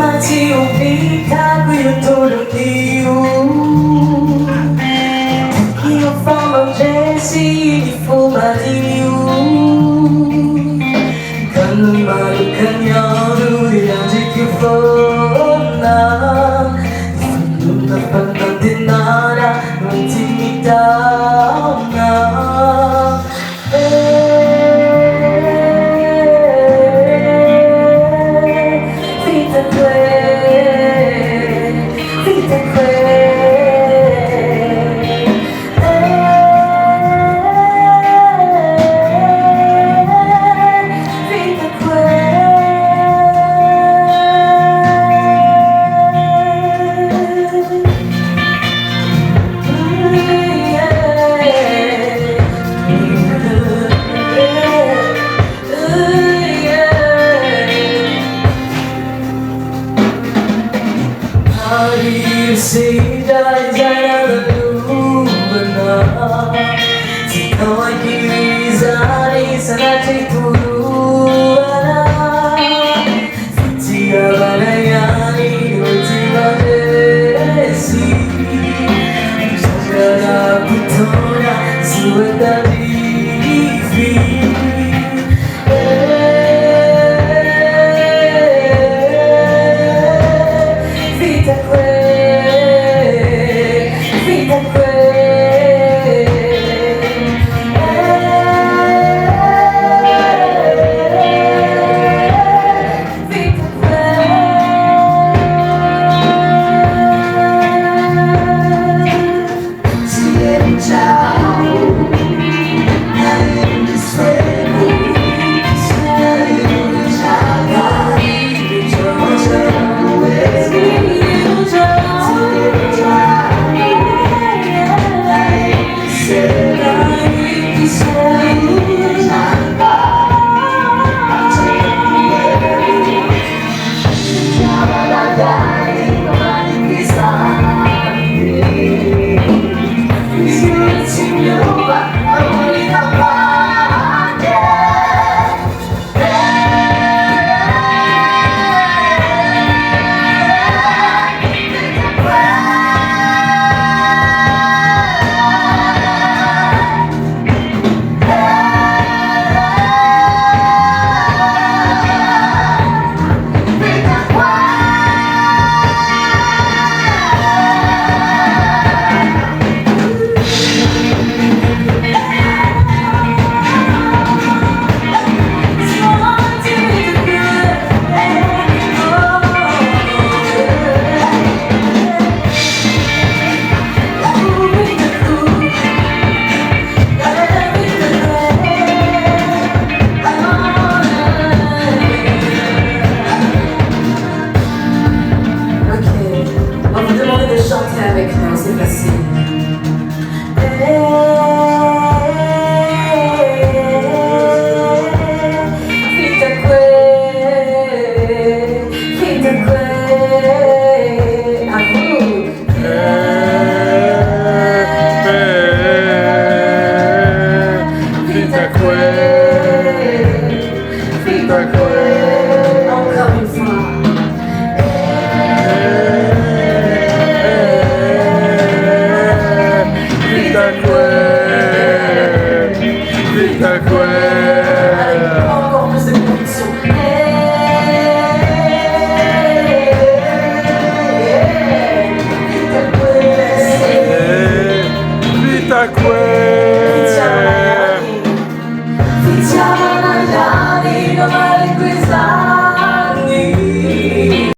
街を見たくよとる理由Io famo Jesse di Fumadiu Kan malukan yaru yang dikifona Belum dapat nanti nada nanti midana Vita que Sidai jalan lubna Kau kiri zari sanati puruana Tia balayani ultima desi Sajara putona sueta divi Vita avec nous, c'est facile. À vous. Encore une fois. Encore plus de conviction. Vita que